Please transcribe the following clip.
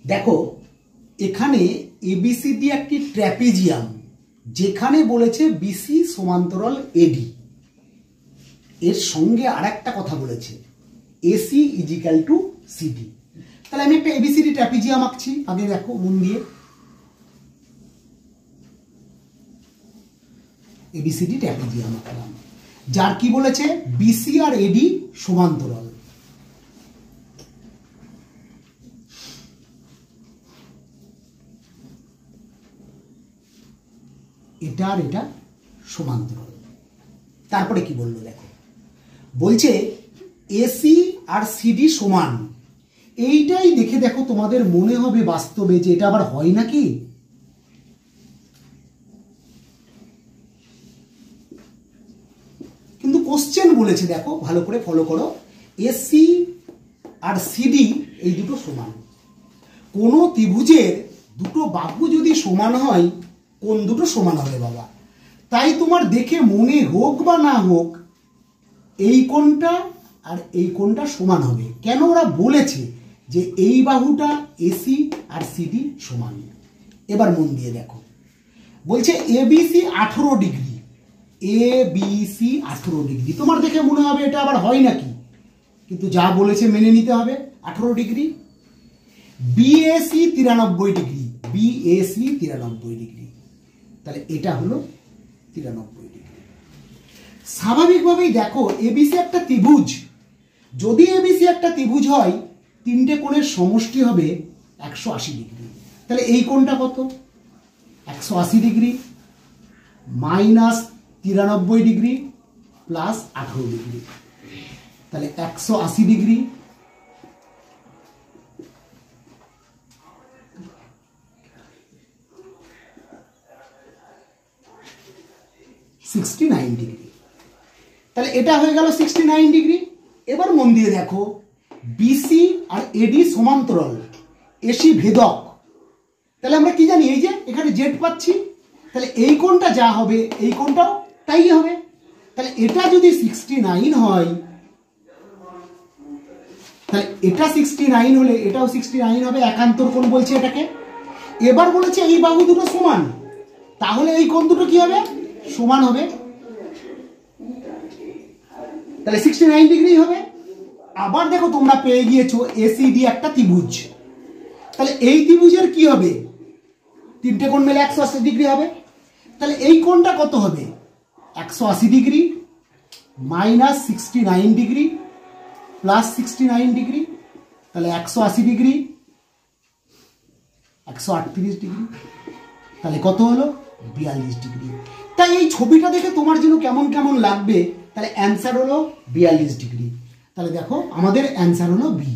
দেখো এখানে এবিসিডি একটি ট্র্যাপিজিয়াম, যেখানে বলেছে বিসি সমান্তরাল এডি। এর সঙ্গে আর একটা কথা বলেছে এসি ইজিক্যাল টু সিডি। তাহলে আমি একটা এবিসিডি ট্র্যাপিজিয়াম আঁকছি। আগে দেখো মন দিয়ে, এবিসিডি ট্র্যাপিজিয়াম আঁকলাম, যার কি বলেছে বিসি আর এডি সমান্তরাল। এটা আর এটা সমান্তরাল। তারপরে কি বললো দেখো, বলছে এসি আর সিডি সমান। এইটাই দেখে দেখো তোমাদের মনে হবে বাস্তবে যে এটা আবার হয় নাকি। কিন্তু কোশ্চেন বলেছে, দেখো ভালো করে ফলো করো, এসি আর সিডি এই দুটো সমান। কোন ত্রিভুজের দুটো বাহু যদি সমান হয়, কোন দুটো সমান হবে বাবা? তাই তোমার দেখে মনে হোক বা না হোক এই কোণটা আর এই কোণটা সমান হবে। কেন? ওরা বলেছে যে এই বাহুটা এসি আর সিডি সমান। এবার মন দিয়ে দেখো, বলছে এবিসি 18 ডিগ্রি, এবিসি 18 ডিগ্রি। তোমার দেখে মনে হবে এটা আবার হয় নাকি, কিন্তু যা বলেছে মেনে নিতে হবে। 18 degree. BAC 93 degree, BAC 93 degree. তাহলে এটা হলো 93 ডিগ্রি। স্বাভাবিকভাবেই দেখো এবিসি একটা ত্রিভুজ। যদি এবিসি একটা ত্রিভুজ হয়, তিনটে কোণের সমষ্টি হবে 180 ডিগ্রি। তাহলে এই কোণটা কত? 180 degree minus 93 degree plus 18 degree. তাহলে 180 ডিগ্রি ডিগ্রি। তাহলে এটা হয়ে গেল 69 ডিগ্রি। এবার মন দিয়ে দেখো, বিসি আর এডি সমান্তরাল, এসি ভেদক। তাহলে আমরা কি জানি, এই যে এখানে জেড পাচ্ছি, তাহলে এই কোণটা যা হবে এই কোণটাও তাই হবে। তাহলে এটা যদি 69 হয়, তাহলে এটা 69 হলে এটাও 69 হবে। একান্তর কোণ বলছে এটাকে। এবার বলেছে এই বাহু দুটো সমান, তাহলে এই কোণ দুটো কি হবে? সমান হবে। তাহলে 69 ডিগ্রি হবে। আবার দেখো তোমরা পেয়ে গিয়েছো এসিডি একটা ত্রিভুজ। তাহলে এই ত্রিভুজের কি হবে? তিনটে কোণ মিলে 180 ডিগ্রি হবে। তাহলে এই কোণটা কত হবে? 180 degree minus 69 degree plus 69 degree. তাহলে 180 ডিগ্রি 138 ডিগ্রি। তাহলে কত হলো? 42 ডিগ্রি। তাই এই ছবিটা দেখে তোমার যেন কেমন কেমন লাগবে। তাহলে অ্যান্সার হলো 42 ডিগ্রি। তাহলে দেখো আমাদের অ্যান্সার হলো বি।